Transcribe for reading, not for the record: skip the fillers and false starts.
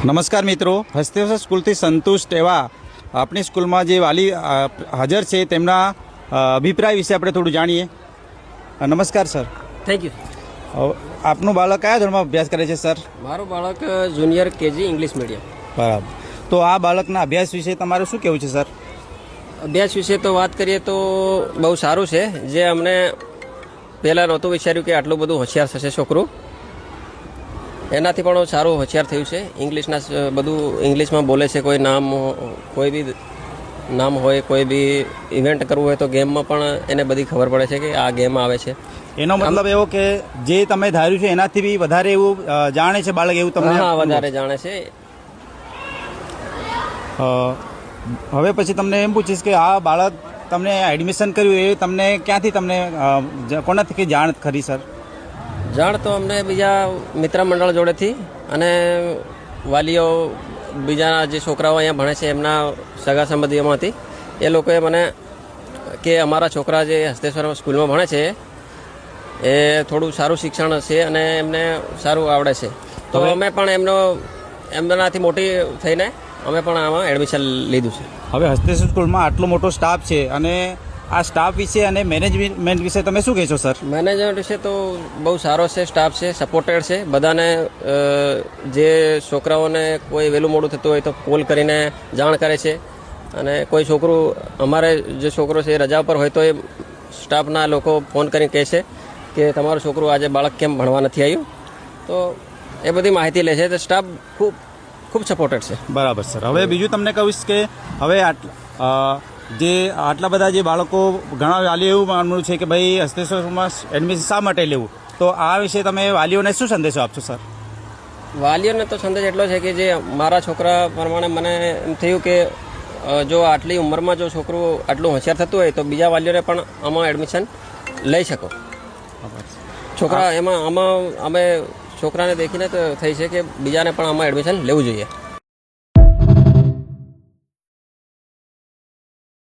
નમસ્કાર મિત્રો, હસ્તેશ્વર સ્કૂલથી સંતુષ્ટ એવા આપણી સ્કૂલમાં જે વાલી હાજર છે તેમના અભિપ્રાય વિશે આપણે થોડું જાણીએ. નમસ્કાર સર. Thank you. આપનું બાળક કયા ધોરણમાં અભ્યાસ કરે છે સર? મારું બાળક જુનિયર કેજી ઇંગ્લિશ મીડિયમ. બરાબર. તો આ બાળકના અભ્યાસ વિશે તમારું શું કહેવું છે સર? અભ્યાસ વિશે તો વાત કરીએ તો બહુ સારું છે. જે અમને પહેલાં નહોતું વિચાર્યું કે આટલું બધું હોશિયાર થશે છોકરું, એનાથી પણ સારું હોશિયાર થયું છે. ઇંગ્લિશના બધું ઇંગ્લિશમાં બોલે છે. કોઈ બી નામ હોય, કોઈ બી ઇવેન્ટ કરવું હોય તો ગેમમાં પણ એને બધી ખબર પડે છે કે આ ગેમ આવે છે. એનો મતલબ એવો કે જે તમે ધાર્યું છે એનાથી બી વધારે એવું જાણે છે બાળક, એવું તમને? હા, વધારે જાણે છે. હવે પછી તમને એમ પૂછીશ કે આ બાળક તમને એડમિશન કર્યું એ તમને ક્યાંથી કોનાથી જાણ ખરી સર? જાણ તો અમને બીજા મિત્ર મંડળ જોડેથી અને વાલીઓ બીજા જે છોકરાઓ અહીંયા ભણે છે એમના સગા સંબંધીઓમાંથી એ લોકોએ મને કે અમારા છોકરા જે હસ્તેશ્વર સ્કૂલમાં ભણે છે એ થોડું સારું શિક્ષણ છે અને એમને સારું આવડે છે, તો અમે પણ એમનાથી મોટી થઈને અમે પણ આમાં એડમિશન લીધું છે. હવે હસ્તેશ્વર સ્કૂલમાં આટલો મોટો સ્ટાફ છે અને આ સ્ટાફ વિશે અને મેનેજમેન્ટ વિશે તમે શું કહેશો સર? મેનેજમેન્ટ વિશે તો બહુ સારો છે, સ્ટાફ છે, સપોર્ટેડ છે બધાને. જે છોકરાઓને કોઈ વહેલું મોડું થતું હોય તો કોલ કરીને જાણ કરે છે, અને કોઈ છોકરું અમારે જે છોકરો છે એ રજા પર હોય તો એ સ્ટાફના લોકો ફોન કરીને કહે છે કે તમારું છોકરું આજે બાળક કેમ ભણવા નથી આવ્યું, તો એ બધી માહિતી લે છે. તો સ્ટાફ ખૂબ સપોર્ટેડ છે. બરાબર સર. હવે બીજું તમને કહીશ કે હવે આટલા બધા જે બાળકો, ઘણા વાલીઓ એવું માનવું છે કે ભાઈ હસ્તેશ્વરમાં એડમિશન શા માટે લેવું, તો આ વિશે તમે વાલીઓને શું સંદેશો આપશો સર? વાલીઓને તો સંદેશ એટલો છે કે જે મારા છોકરા પ્રમાણે મને એમ થયું કે જો આટલી ઉંમરમાં જો છોકરું આટલું હોશિયાર થતું હોય તો બીજા વાલીઓને પણ આમાં એડમિશન લઈ શકો. આમાં અમે છોકરાને દેખીને તો થઈ છે કે બીજાને પણ આમાં એડમિશન લેવું જોઈએ.